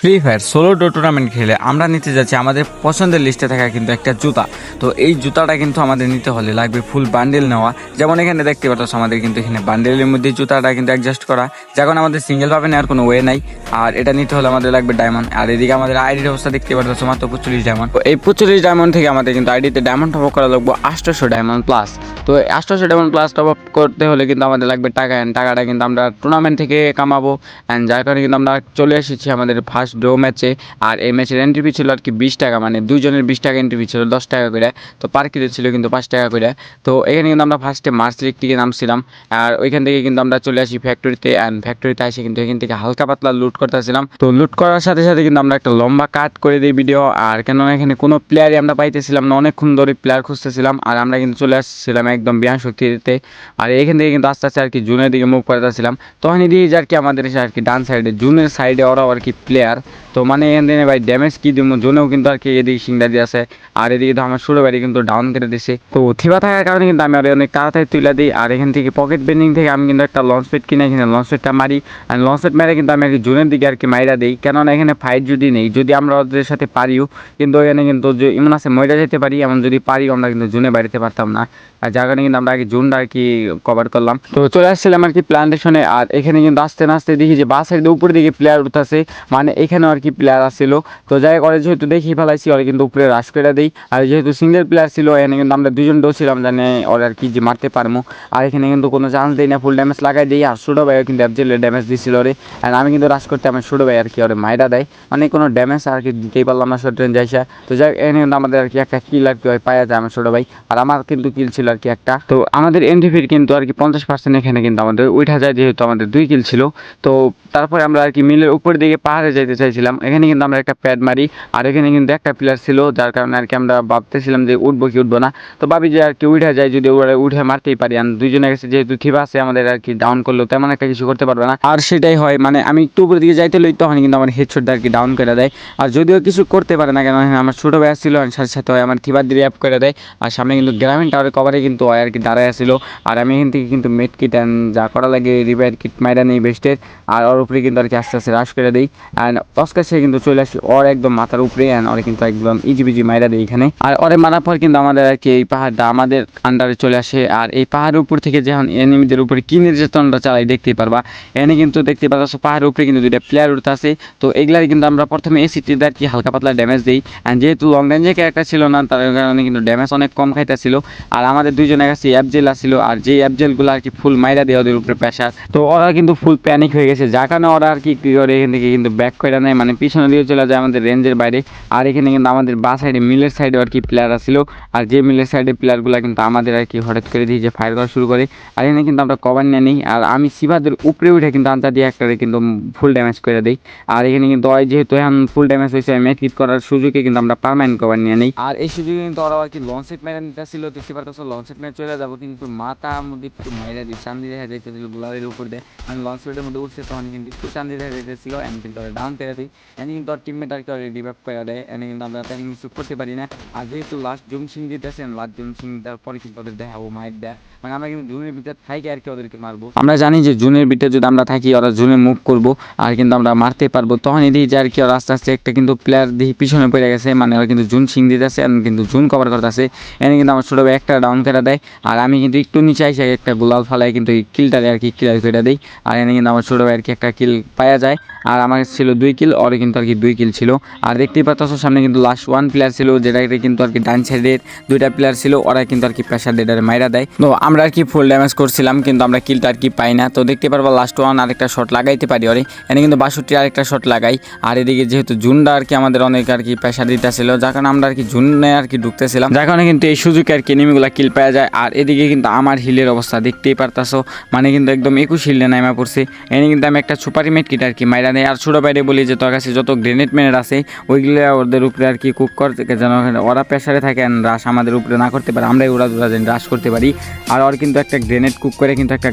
Free fire solo duo tournament খেলে আমরা নিতে যাচ্ছি আমাদের পছন্দের লিস্টে থাকা কিন্তু একটা জুতা। তো এই জুতাটা কিন্তু আমাদের নিতে হলে লাগবে ফুল বান্ডেল নেওয়া। যেমন এখানে দেখতে পাচ্ছ আমাদের কিন্তু এখানে বান্ডেলের মধ্যে জুতাটা কিন্তু অ্যাডজাস্ট করা, যখন আমাদের সিঙ্গেল ভাবে নেওয়ার কোনো ওয়ে নাই। আর এটা নিতে হলে আমাদের লাগবে ডায়মন্ড। আর এদিকে আমাদের আইডির অবস্থা দেখতে পাচ্ছ মাত্র 45 ডায়মন্ড। তো এই 45 ডায়মন্ড থেকে আমাদের কিন্তু আইডিতে ডায়মন্ড টপ আপ করা লাগবে 800 ডায়মন্ড প্লাস। তো 800 ডায়মন্ড প্লাস টপ আপ করতে হলে কিন্তু আমাদের লাগবে টাকা, অ্যান্ড টাকাটা কিন্তু আমরা টুর্নামেন্ট থেকে কামাবো। অ্যান্ড যার কারণে কিন্তু আমরা চলে এসেছি আমাদের ফার্স্ট ড্র ম্যাচে। আর এই ম্যাচের এন্ট্রি ফি ছিল আর কি 20 টাকা, মানে দুজনের 20 টাকা এন্ট্রি ফি ছিল, 10 টাকা করে। তো পার কিলো ছিল কিন্তু 5 টাকা করে। তো এখানে কিন্তু আমরা ফার্স্টে মার্চ লিগ থেকে নামছিলাম। আর ওইখান থেকে কিন্তু আমরা চলে আসি ফ্যাক্টরিতে, অ্যান্ড ফ্যাক্টরিতে এসে কিন্তু এখান থেকে হালকা পাতলা লুট করতেছিলাম। তো লুট করার সাথে সাথে কিন্তু আমরা একটা লম্বা কাট করে দিই ভিডিও। আর কেননা এখানে কোনো প্লেয়ারই আমরা পাইতেছিলাম না, অনেকক্ষণ ধরে প্লেয়ার খুঁজতেছিলাম। আর আমরা কিন্তু চলে আসছিলাম একদম বিয়ান শক্তিতে। আর এখান থেকে কিন্তু আস্তে আস্তে আর কি জুনের দিকে মুভ করতেছিলাম। তখনই দিয়ে আর কি আমাদের এসে আর কি ডান সাইডে জুনের সাইডে ওরাও আর কি প্লেয়ার। তো মানে এখান থেকে ভাই ড্যামেজ কি দিব, জোনেও কিন্তু আর কি এদিকে সিংড়া দিয়ে আছে। আর এদিকে তো আমার ছোটো বাড়ি কিন্তু ডাউন করে দিছে। তো থিবা থাকার কারণে কিন্তু আমি আর অনেক তাড়াতাড়ি তুলে দিই। আর এখান থেকে পকেট বেন্ডিং থেকে আমি কিন্তু একটা লঞ্চ প্যাড কিনে এখানে লঞ্চ প্যাডটা মারি। আর লঞ্চ প্যাড মেরে কিন্তু আমি আর কি জোনের দিকে আর কি মাইরা দিই, কেননা এখানে ফাইট যদি নেই, যদি আমরা ওদের সাথে পারিও কিন্তু এখানে কিন্তু এমন আছে মইরা যেতে পারি, এমন যদি পারিও আমরা কিন্তু জোনে বাড়িতে পারতাম না। আর যার কারণে কিন্তু আমরা আগে জোনটা আর কি কভার করলাম। তো চলে আসছিলাম আর কি প্ল্যান্টেশনে। আর এখানে কিন্তু আস্তে আস্তে দেখি যে বাস সাইডে উপরের দিকে প্লেয়ার উঠতেছে, মানে এখানেও আর কি প্লেয়ার আসছিল। তো যাই করে যেহেতু দেখি ফেলাইছি ওরা কিন্তু উপরে রাশ করে দিই। আর যেহেতু সিঙ্গেল প্লেয়ার ছিল এখানে কিন্তু আমরা দুজন ডোছিলাম জানে ওরা আর কি যে মারতে পারবো। আর এখানে কিন্তু কোনো চান্স দিই না, ফুল ড্যামেজ লাগাই দিই। আর ছোটো ভাইও কিন্তু অ্যাবজেলের ড্যামেজ দিছিল ওরে। আর আমি কিন্তু রাশ করতে আমার ছোটো ভাই আর কি ওরে মাইরা দেয়, মানে কোনো ড্যামেজ আর কি দিতেই পারলাম না শর্ট রেঞ্জ যাইসা। তো যাই এখানে কিন্তু আমাদের আর কি একটা কিল আর কি পাওয়া যায় আমার ছোটো ভাই। আর আমার কিন্তু কিল ছিল আর কি একটা। তো আমাদের এনডিপির কিন্তু আর কি 50% এখানে কিন্তু আমাদের উঠা যায়, যেহেতু আমাদের 2 কিল ছিল। তো তারপরে আমরা আর কি মিলের উপরের দিকে পাহাড়ে যাইতে চাইছিলাম। এখানে কিন্তু আমরা একটা প্যাড মারি। আর এখানে কিন্তু একটা প্লেয়ার ছিল, যার কারণে আর কি আমরা ভাবতেছিলাম যে উঠবো কি উঠবো না। তো ভাবি যে আর কি উঠে যায়, যদি ওরা উঠে মারতেই পারি। আর দুইজনের কাছে যেহেতু থিবা আছে আমাদের আর কি ডাউন করলেও তেমন একটা কিছু করতে পারবে না। আর সেটাই হয়, মানে আমি একটু উপরের দিকে যাইতে লই তখন কিন্তু আমার হেডশট আর কি ডাউন করে দেয়। আর যদিও কিছু করতে পারে না, কেন আমার ছোটো ভাই ছিল সাথে সাথে হয় আমার থিবার দিয়ে অ্যাপ করে দেয়। আর সামনে কিন্তু গ্রামীণ টাওয়ারের কভারে কিন্তু হয় আর কি দাঁড়ায় আসছিল। আর আমি এখান থেকে কিন্তু মেড কিট অ্যান্ড যা করা লাগে রিপেয়ার কিট মাইরা নেই বেস্টের। আর ওর উপরে কিন্তু আর কি আস্তে আস্তে রাশ করে দিই। অ্যান্ড অস্কার সে কিন্তু চলে আসি ওর একদম মাথার উপরে, অ্যান্ড ওরে কিন্তু একদম ইজিবিজি মাইরা দেয় এখানে। আর ওরে মারার পর কিন্তু আমাদের আর কি এই পাহাড়টা আমাদের আন্ডারে চলে আসে। আর এই পাহাড়ের উপর থেকে যখন এনিমিদের উপরে কি নির্যাতনটা চালাই দেখতেই পারবা। এনে কিন্তু দেখতে পাচ্ছ পাহাড়ের উপরে কিন্তু দুইটা প্লেয়ার উঠতে আসে। তো এগুলাই কিন্তু আমরা প্রথমে এসিটিতে আর কি হালকা পাতলা ড্যামেজ দিই। অ্যান্ড যেহেতু লং রেঞ্জে ক্যারেক্টার ছিল না, তার কারণে কিন্তু ড্যামেজ অনেক কম খাইতেছিল। আর আমাদের দুইজনের কাছে অ্যাপজেল আসছিল, আর যে অ্যাপজেলগুলো আর কি ফুল মাইরা দেয় ওদের উপরে প্রেশার। তো ওরা কিন্তু ফুল প্যানিক হয়ে গেছে, যার কারণে ওরা আর কি করে এখান থেকে কিন্তু ব্যাক করে নেয়, মানে পিছনে দিয়ে চলে যায় আমাদের রেঞ্জের বাইরে। আর এখানে কিন্তু আমাদের বা সাইডে মিলের সাইডে আর কি প্লেয়ার আসছিল। আর যে মিলের সাইডে প্লেয়ারগুলো কিন্তু আমাদের আর কি হঠাৎ করে দিয়ে যে ফায়ার করা শুরু করে। আর এখানে কিন্তু আমরা কভার নিয়ে নিই। আর আমি সিভাদের উপরে উঠে কিন্তু আনতা দিয়ে একটা কিন্তু ফুল ড্যামেজ করে দিই। আর এখানে কিন্তু যেহেতু এখন ফুল ড্যামেজ হয়েছে মেট হিট করার সুযোগে কিন্তু আমরা পার্মানেন্ট কভার নিয়ে নিই। আর এই সুযোগে কিন্তু ওরা আর কি লঞ্চ সেট মেরে নিতেছিল, দেখতে পারতেছ লঞ্চ সেট মেরে চলে যাবো, কিন্তু মাথা মধ্যে একটু মেরে দিই চান্দি দেখা যাইতেছিল গোলারের উপর দিয়ে। আমি লঞ্চ সেটের মধ্যে উঠছে তখন কিন্তু একটু চান্দি দেখা যাইতেছিল, এন্ড কিন্তু ডাউন করে দিই। এনে কিন্তু আর টিমমেট আর কি রিভাইভ করে দেয়। এনে কিন্তু আমরা তেমন কিছু করতে পারি না। আর যেহেতু লাস্ট জুম সিং দিতেছেন, লাস্ট জুম সিং দেওয়ার পরে কিন্তু ওদের দেখাবো মাইট দেয়, মানে আমরা কিন্তু জুনের ভিতরে থাকি আর কি ওদেরকে মারবো। আমরা জানি যে জুনের ভিতরে যদি আমরা থাকি ওরা জুনে মুভ করবো, আর কিন্তু আমরা মারতে পারবো। তখন এদিকে যে আর কি ওরা আস্তে আস্তে একটা কিন্তু প্লেয়ার দিয়ে পিছনে পড়ে গেছে, মানে ওরা কিন্তু জুন সিং দিতেছে কিন্তু জুন কভার করতেছে। এনে কিন্তু আমার ছোটো ভাই একটা ডাউন করে দেয়। আর আমি কিন্তু একটু নিচে আইসে একটা গোলাল ফালাই কিন্তু এই কিলটারে আর কি ক্লিয়ার করে দেয়। আর এনে কিন্তু আমার ছোটো ভাই আর কি একটা কিল পাওয়া যায়। আর আমার ছিল 2 কিল, ওরে কিন্তু আর কি 2 কিল ছিল। আর দেখতেই পাচ্ছ সামনে কিন্তু লাস্ট 1 প্লেয়ার ছিল, যেটা কিন্তু আর কি ডান সাইডের 2টা প্লেয়ার ছিল, ওরা কিন্তু আর কি প্রেশার দেডারে মাইরা দেয়। তো আমরা আর কি ফুল ড্যামেজ করছিলাম, কিন্তু আমরা কিলটা আর কি পাই না। তো দেখতে পারবো লাস্ট 1 আরেকটা শট লাগাইতে পারি ওরে। এনে কিন্তু 62 আরেকটা শট লাগাই। আর এদিকে যেহেতু জুনটা আর কি আমাদের অনেক আর কি প্রেশার দিতেছিল, যার কারণে আমরা আর কি জুনে আর কি ঢুকতেছিলাম, যার কারণে কিন্তু এই সুযোগে আর কি এনিমিগুলা কিল পাওয়া যায়। আর এদিকে কিন্তু আমার হিলের অবস্থা দেখতেই পারতাছো, মানে কিন্তু একদম 21 হিলে নাইমা পড়ছে। এনে কিন্তু আমি একটা সুপারি মেট কিট আর কি মাইরা নেই। আর ছোটো বাইরে বলি যে তোর কাছে যত গ্রেনেড মেনের আছে ওইগুলো ওদের উপরে আর কি কুক করতে, যেন ওরা প্রেশারে থাকে রাশ আমাদের উপরে না করতে পারে, আমরাই ওরা যেন রাশ করতে পারি। আর ওর কিন্তু একটা গ্রেনেড কুক করে কিন্তু একটা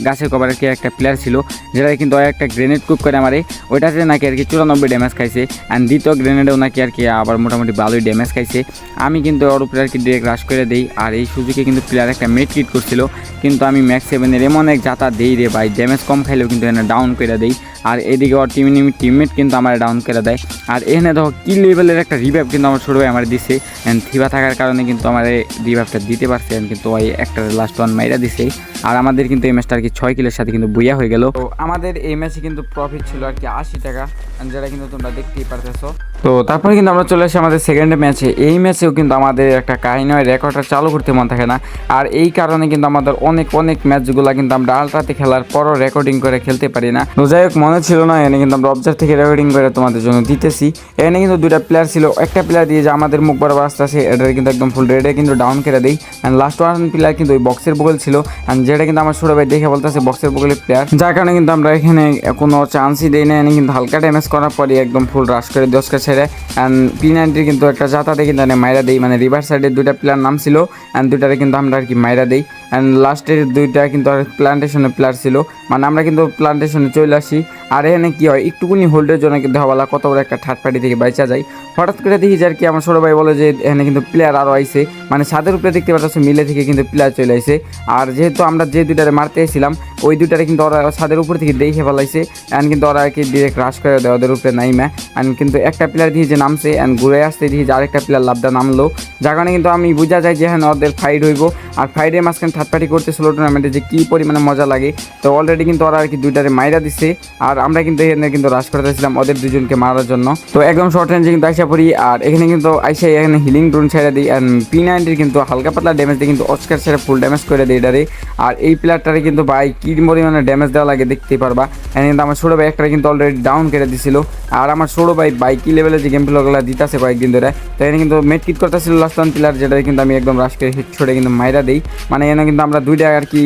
গাছের কভার আর কি একটা প্লেয়ার ছিল, যেটা কিন্তু একটা গ্রেনেড কুক করে আমারে, ওইটাতে নাকি আর কি 94 ড্যামেজ খাইছে। অ্যান্ড দ্বিতীয় গ্রেনেডেও নাকি আর কি আবার মোটামুটি ভালোই ড্যামেজ খাইছে। আমি কিন্তু ওর উপরে আর কি ডিরেক্ট রাশ করে দিই। আর এই সুযোগে কিন্তু প্লেয়ার একটা মেড কিট করছিল, কিন্তু আমি ম্যাক্স 7-এর এমন এক জাতা দেই রে ভাই, ড্যামেজ কম খাইলেও কিন্তু এনে ডাউন করে দিই। আর এদিকে ওর টিমমেট কিন্তু আমার ডাউন করে দেয়। আর এখানে দেখো কি লেভেলের একটা রিভাইভ কিন্তু আমার ছোটো ভাই আমার দিছে, থিবা থাকার কারণে কিন্তু আমার এই রিভাইভটা দিতে পারছে, কিন্তু ওই একটা লাস্ট ওয়ান মাইরা দিছে। আর আমাদের কিন্তু এই ম্যাচটা আর কি 6 কিলের সাথে কিন্তু বুইয়া হয়ে গেল। তো আমাদের এই ম্যাচে কিন্তু প্রফিট ছিল আর কি 80 টাকা, যেটা কিন্তু তোমরা দেখতেই পারতেছো। তো তারপরে কিন্তু আমরা চলে আসি আমাদের সেকেন্ড ম্যাচে। এই ম্যাচেও কিন্তু আমাদের একটা কাহিনী হয়, রেকর্ডটা চালু করতে মন থাকে না। আর এই কারণে কিন্তু আমাদের অনেক ম্যাচগুলো কিন্তু আমরা আলট্রাতে খেলার পরও রেকর্ডিং করে খেলতে পারি না। তো যাই হোক, মনে ছিল না, এনে কিন্তু আমরা অবজার্ভ থেকে রেকর্ডিং করে তোমাদের জন্য দিতেছি। এখানে কিন্তু দুইটা প্লেয়ার ছিল, একটা প্লেয়ার দিয়ে যে আমাদের মুখ বরাবর আসতে আসে, এটা কিন্তু একদম ফুল রেডে কিন্তু ডাউন করে দেই। অ্যান্ড লাস্ট ওয়ান প্লেয়ার কিন্তু ওই বক্সের বগল ছিল, অ্যান্ড যেটা কিন্তু আমার ছোটো ভাই দেখে বলতেছে বক্সের বগলের প্লেয়ার, যার কারণে কিন্তু আমরা এখানে কোনো চান্সই দেই না। এনে কিন্তু হালকা ড্যামেজ করার পরে একদম ফুল রাশ করে 10কে ছেড়ে অ্যান্ড P90 কিন্তু একটা জাতাতে কিন্তু মাইরা দেই, মানে রিভার সাইডের দুইটা প্লেয়ার নাম ছিল, অ্যান্ড দুইটারে কিন্তু আমরা আর কি মাইরা দেই। অ্যান্ড লাস্টের দুইটা কিন্তু আর প্লান্টেশনের প্লেয়ার ছিল, মানে আমরা কিন্তু প্লান্টেশনে চলে আসি। আর এখানে কী হয়, একটুকুনি হোল্ডের জন্য কিন্তু হওয়ালা কত বড় একটা থার্ড পার্টি থেকে বাইচা যায়। হঠাৎ করে দেখি যে আর কি আমার ছোটো ভাই বলে যে এখানে কিন্তু প্লেয়ার আরও আইছে, মানে ছাদের উপরে দেখতে পাচ্ছি মিলে থেকে কিন্তু প্লেয়ার চলে আইছে। আর যেহেতু আমরা যে দুইটারে মারতে এসেছিলাম ওই দুইটারে কিন্তু ওরা ছাদের উপর থেকে দেখে ফেলাইছে, অ্যান্ড কিন্তু ওরা আর কি ডিরেক্ট রাশ করে দেয় ওদের উপরে নাইমা। অ্যান্ড কিন্তু একটা প্লেয়ার দিয়ে যে নামছে, অ্যান্ড ঘুরে আসতে দিয়ে যে আরেকটা প্লেয়ার লাভটা নামলো, যার কারণে কিন্তু আমি বোঝা যায় যে হ্যাঁ ওদের ফাইট হইব। আর ফাইটের মাঝখানে থার্ড পার্টি করতেছিল টুর্নামেন্টে যে কী পরিমাণে মজা লাগে। তো অলরেডি কিন্তু ওরা আর কি দুইটারে মাইরা দিচ্ছে, আর আমরা কিন্তু এখানে কিন্তু রাশ করতেছিলাম ওদের দুজনকে মারার জন্য। তো একদম শর্ট রেঞ্জে কিন্তু আইসা পড়ি, আর এখানে কিন্তু আইসা এখানে হিলিং ড্রোন ছেড়ে দিই, অ্যান্ড P90 কিন্তু হালকা পাতলা ড্যামেজ দিয়ে কিন্তু অস্কার ছেড়ে ফুল ড্যামেজ করে দিই এটারে। আর এই প্লেয়ারটারে কিন্তু ভাই কী পরিমাণে ড্যামেজ দেওয়া লাগে দেখতেই পারবা। এখানে কিন্তু আমার ছোটো ভাই একটা কিন্তু অলরেডি ডাউন করে দিছিল, আর আমার ছোটো ভাই কী লেভেলে যে গেম প্লেগুলো দিতেছে কয়েকদিন ধরে। তো এখানে কিন্তু মেট কিট করতেছিল লাস্ট ওয়ান প্লেয়ার, যেটা কিন্তু আমি একদম রাশ করে হিট ছড়ে কিন্তু মাইরা দিই। মানে এখানে কিন্তু আমরা দুইটা আর কি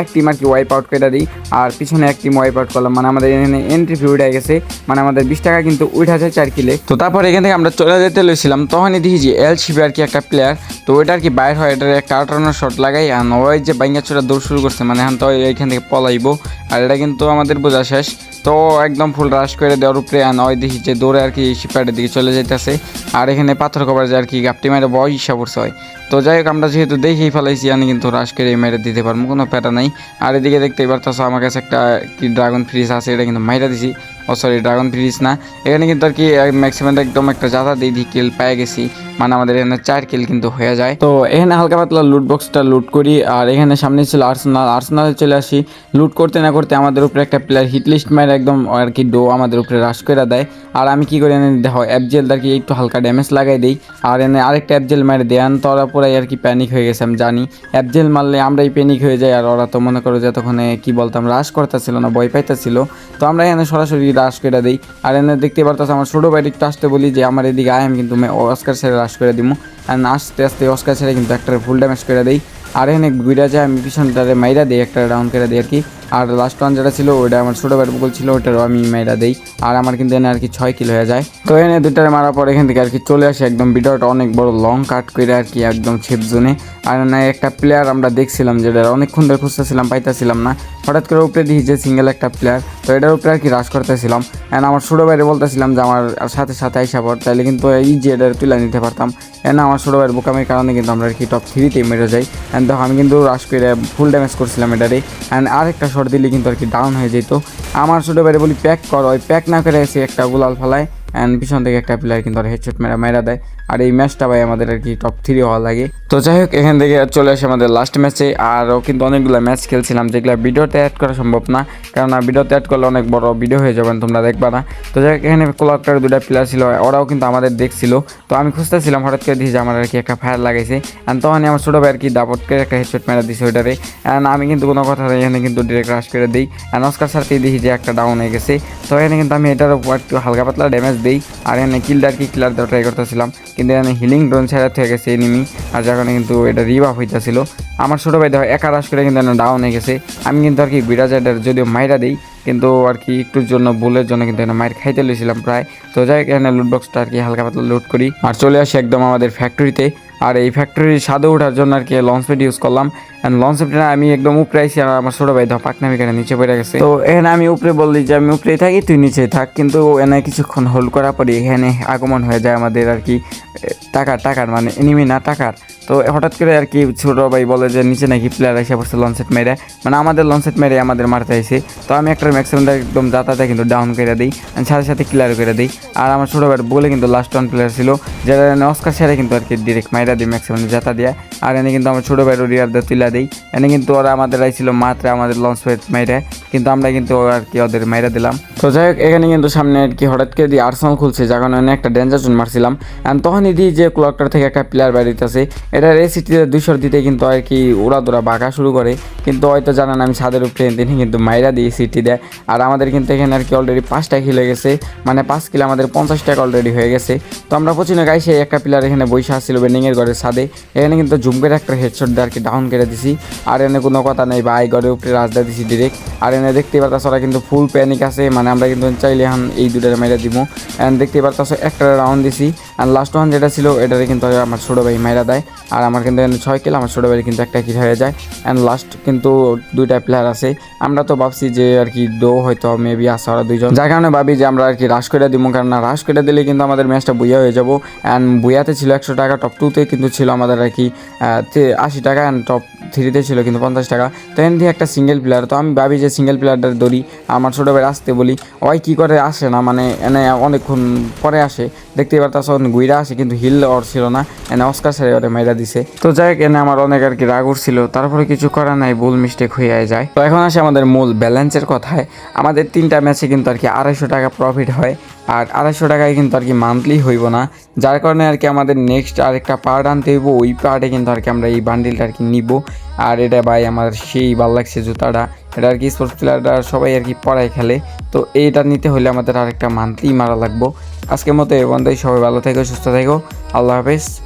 এক টিম আর কি ওয়াইপ আউট করে দিই, আর পিছনে এক টিম ওয়াইপ আউট করলাম। মানে আমাদের এখানে এন্ট্রি ফি উঠে গেছে, মানে আমাদের 20 টাকা কিন্তু উঠে আছে 4 কিলে। তো তারপর এখান থেকে আমরা চলে যেতে লইছিলাম, তখনই দেখি যে এল শিপে আর কি একটা প্লেয়ার, তো ওইটা আর কি বাইর হয়, এটার একটা আউটারনার শট লাগাই, আর ওই যে বাইঙ্গা ছোটা দৌড় শুরু করছে, মানে এখন তো এইখান থেকে পলাইবো। আর এটা কিন্তু আমাদের বোঝা শেষ, তো একদম ফুল রাশ করে দেওয়ার উপরে নয় দেখি যে দৌড়ে আর কি শিপারের দিকে চলে যেতেছে। আর এখানে পাথর কভার যে আর কি গাপটি মেরে বয়সা পড়ছে হয়। তো যাই হোক, আমরা যেহেতু দেখেই ফেলাইছি আমি কিন্তু রাশ করে মেরে দিতে পারবো, কোনো প্যাটা নাই। আর এদিকে দেখতেই পারতেছো আমার কাছে একটা কি ড্রাগন ফ্রিজ আছে, এটা কিন্তু মাইরা দিছি। ও সরি, ড্রাগন ফ্রিজ না, এখানে কিন্তু আর কি ম্যাক্সিমাম একদম একটা জাতা দিয়ে কিল পেয়ে গেছি, মানে আমাদের এখানে 4 কিল কিন্তু হয়ে যায়। তো এখানে হালকা পাতলা লুট বক্সটা লুট করি, আর এখানে সামনে ছিল আর্সেনালে চলে আসি। লুট করতে না করতে আমাদের উপরে একটা প্লেয়ার হিট লিস্ট মেরে একদম আর কি আমাদের উপরে রাশ করে দেয়। আর আমি কি করি, এনে দেখো এফজেল আর কি একটু হালকা ড্যামেজ লাগাই দিই, আর এনে আরেকটা এফজেল মেরে দেয়। তো ওরা পুরাই আর কি প্যানিক হয়ে গেছে, আমি জানি এফজেল মারলে আমরাই প্যানিক হয়ে যাই, আর ওরা তো মনে করো যে এতক্ষণে কি বলতাম রাশ করতেছিল না, ভয় পাইতেছিল। তো আমরা এখানে সরাসরি রাশ করে দিই। আর এনে দেখতে পারতেছে আমার ছোটো ভাই একটু আসতে বলি যে আমার এদিকে আয়, আমি কিন্তু অস্কার ছেড়ে রাশ করে দিব। অ্যান্ড আস্তে আস্তে অস্কার ছেড়ে কিন্তু একটা ফুল ড্যামেজ করে দিই। আর এখানে ঘুরে যায়, আমি পিছনটারে মাইরা দিই, একটা ডাউন করে দিই আর কি। আর লাস্ট ওয়ান যেটা ছিল ওইটা আমার ছোটো ভাইয়ের বগল ছিল, ওইটারও আমি মাইরা দিই। আর আমার কিন্তু এনে আর কি 6 কিল হয়ে যায়। তো এনে দুটারে মারার পর এখান থেকে আর কি চলে আসে একদম ভিডিওটা অনেক বড় লং কাট করে আর কি একদম ছেপ জোনে। আর না একটা প্লেয়ার আমরা দেখছিলাম যেটা অনেকক্ষণ ধরে খুঁজতেছিলাম, পাইতেছিলাম না। হঠাৎ করে উপরে দিই যে সিঙ্গেল একটা প্লেয়ার, তো এটার উপরে আর কি রাশ করতেছিলাম। অ্যান্ড আমার ছোটো ভাইরে বলতেছিলাম যে আমার সাথে সাথে আইসা পর, তাইলে কিন্তু এই যে এটা তুলে নিতে পারতাম। এন্ড আমার ছোটো ভাইয়ের বোকামের কারণে কিন্তু আমরা আর কি টপ 3-তেই মেরে যাই। অ্যান্ড দেখো আমি কিন্তু রাশ করে ফুল ড্যামেজ করছিলাম এটারে, অ্যান্ড আরেকটা শট দিলে কিন্তু আর কি ডাউন হয়ে যেত। আমার ছোটো ভাইরে বলি প্যাক কর, ওই প্যাক না করে এসে একটা গুলাল ফেলায়, অ্যান্ড পিছন থেকে একটা প্লেয়ার কিন্তু আর হেডশট মেরা দেয়। আর এই ম্যাচটা ভাই আমাদের আর কি টপ 3 হওয়া লাগে। তো যাই হোক, এখান থেকে চলে আসে আমাদের লাস্ট ম্যাচে। আরও কিন্তু অনেকগুলো ম্যাচ খেলছিলাম যেগুলো ভিডিওতে অ্যাড করা সম্ভব না, কারণ ভিডিওতে অ্যাড করলে অনেক বড় ভিডিও হয়ে যাবেন, তোমরা দেখবা না। তো যাই হোক, এখানে কোলাক্টার দুটা প্লেয়ার ছিল, ওরাও কিন্তু আমাদের দেখছিল। তো আমি খুঁজতেছিলাম, হঠাৎ করে দিয়েছি আমার আর কি একটা ফায়ার লাগাইছে, অ্যান্ড তখনই আমার ছোটো ভাই আর কি দাপট করে একটা হেডশট মেরা দিয়েছে ওইটারে। অ্যান্ড আমি কিন্তু কোনো কথা নেই, এখানে কিন্তু ডিরেক্ট রাশ করে দিই। অ্যান্ড অস্কার সারতেই দেখি যে একটা ডাউন হয়ে গেছে। তো এখানে কিন্তু আমি এটার উপর একটু হালকা পাতলা ড্যামেজ দিই। আর এখানে কিলার দেওয়া ট্রাই করতেছিলাম, কিন্তু এখানে হিলিং ড্রোন ছাড়া হয়ে গেছে এনিমি, আর যখন কিন্তু এটা রিভাব হইতেছিল। আমার ছোটো ভাই দেখো একা রাশ করে কিন্তু ডাউন হয়ে গেছে। আমি কিন্তু আর কি বিরাজাইটার যদিও মাইরা দিই, কিন্তু আর কি একটুর জন্য ভুলের জন্য কিন্তু এখানে মাইর খাইতে লইছিলাম প্রায়। তো যাই এখানে লুট বক্সটা আর কি হালকা পাতলা লুট করি, আর চলে আসি একদম আমাদের ফ্যাক্টরিতে। আর এই ফ্যাক্টরির স্বাদে ওঠার জন্য আর কি লঞ্চ প্যাড ইউজ করলাম। অ্যান্ড লঞ্চ প্যাডটা আমি একদম উপরে আইসি, আর আমার ছোটো ভাই ধর পাকনামি করে নিচে পড়ে গেছে। তো এখানে আমি উপরে বললি যে আমি উপরেই থাকি, তুই নিচে থাক, কিন্তু এনে কিছুক্ষণ হোল্ড করার পরে এখানে আগমন হয়ে যায় আমাদের আর কি টাকার মানে এনিমি না টাকার। তো হঠাৎ করে আর কি ছোট ভাই বলে যে নিচে নাকি প্লেয়ার এসে পড়ছে লঞ্চেট মেরে, মানে আমাদের লঞ্চেট মেরে আমাদের মারতে আইছে। তো আমি একটা ম্যাক্সিমাম একদম যাতায়াতে কিন্তু ডাউন করে দিই, সাথে সাথে ক্লিয়ার করে দিই। আর আমার ছোটো ভাই বলে কিন্তু লাস্ট ওয়ান প্লেয়ার ছিল, যারা অস্কার সেরে কিন্তু আর কি ডিরেক্ট মাইরা দিই ম্যাক্সিমাম যাতা দিয়ে। আর এনে কিন্তু আমার ছোটো ভাইয়ের রিয়ার দিয়ে তুলে দিই। এনে কিন্তু ওরা আমাদের আইছিল মাত্র আমাদের লঞ্চ মাইরে, কিন্তু আমরা কিন্তু আর কি ওদের মাইরা দিলাম। তো যাই হোক, এখানে কিন্তু সামনে আর কি হঠাৎ করে দিয়ে আর্সেনাল খুলছে, যার কারণে একটা ডেঞ্জার জোন মারছিলাম। অ্যান্ড তখনই দিই যে ক্লকটার থেকে একটা প্লেয়ার বাড়িতেছে, এটা রেসিটিতে 200 দিতে কিন্তু আর কি ওরা দোরা বাঁকা শুরু করে, কিন্তু হয়তো জানেন আমি ছাদের উপরে তিনি কিন্তু মাইরা দিই সিটি দেয়। আর আমাদের কিন্তু এখানে আর কি অলরেডি 5টা কিল হয়ে গেছে, মানে 5 কিল আমাদের 50 টাকা অলরেডি হয়ে গেছে। তো আমরা পচিনে গাইছে একটা প্লেয়ার এখানে বৈশা আসছিল বেন্ডিংয়ের ঘরের ছাদে, এখানে কিন্তু জুম করে একটা হেডশট দিয়ে আর কি ডাউন করে দিছি। আর এনে কোনো কথা নেই ভাই, ঘরের উপরে রাজদা দিছি ডিরেক্ট। আর এনে দেখতে পারতাছ ওরা কিন্তু ফুল প্যানিক আছে, মানে আমরা কিন্তু চাইলে এখন এই দুটারে মেরে দিব। অ্যান্ড দেখতে পারতাছ একটা রাউন্ড দিছি, আর লাস্ট ওয়ান যেটা ছিল এটারে কিন্তু আমার ছোটো ভাই মাইরা দেয়। আর আমার কিন্তু এখানে 6 কিল, আমার ছোটো ভাই কিন্তু একটা কিল হয়ে যায়। অ্যান্ড লাস্ট কিন্তু 2টা প্লেয়ার আছে। আমরা তো ভাবছি যে আর কি ডো হয়তো মেবি আসে ওরা 2জন, যার কারণে ভাবি যে আমরা আর কি রাশ করে দিব, কারণ রাশ করে দিলে কিন্তু আমাদের ম্যাচটা বুইয়া হয়ে যাবো। অ্যান্ড বুইয়াতে ছিল 100 টাকা, টপ 2তে কিন্তু ছিল আমাদের আর কি 80 টাকা, অ্যান্ড টপ 3তে ছিল কিন্তু 50 টাকা। তো এখান থেকে একটা সিঙ্গেল প্লেয়ার, তো আমি ভাবি যে সিঙ্গেল প্লেয়ারটা ধরি, আমার ছোটো ভাই আসতে বলি, ওই কী করে আসে না, মানে এনে অনেকক্ষণ পরে আসে। দেখতে পারতাছ গুইরা আসে, কিন্তু হিল ওর ছিল না, এনে অস্কার সারে ওরে মাইরা দিছে। তো যাই হোক, এনে আমার অনেক আর কি রাগ উঠছিল, তারপরে কিছু করার নাই, ভুল মিস্টেক হয়ে যায়। তো এখন আসে আমাদের মূল ব্যালেন্সের কথায়। আমাদের 3টা ম্যাচে কিন্তু আর কি 250 টাকা প্রফিট হয়, আর 250 টাকায় কিন্তু আর কি মান্থলি হইব না, যার কারণে আর কি আমাদের নেক্সট আরেকটা পার্ট আনতে হইব। ওই পার্টে কিন্তু আর কি আমরা এই বান্ডিলটা আর কি নিব। আর এটা ভাই আমার সেই ভালো লাগছে জুতাটা, এটা আর কি স্পোর্টস প্লেয়াররা সবাই আর কি পড়ায় খেলে। তো এইটা নিতে হলে আমাদের আরেকটা মান্থলি মারা লাগবো। আজকের মতো এই বন্ধুই, সবাই ভালো থেকো, সুস্থ থেকো, আল্লাহ হাফেজ।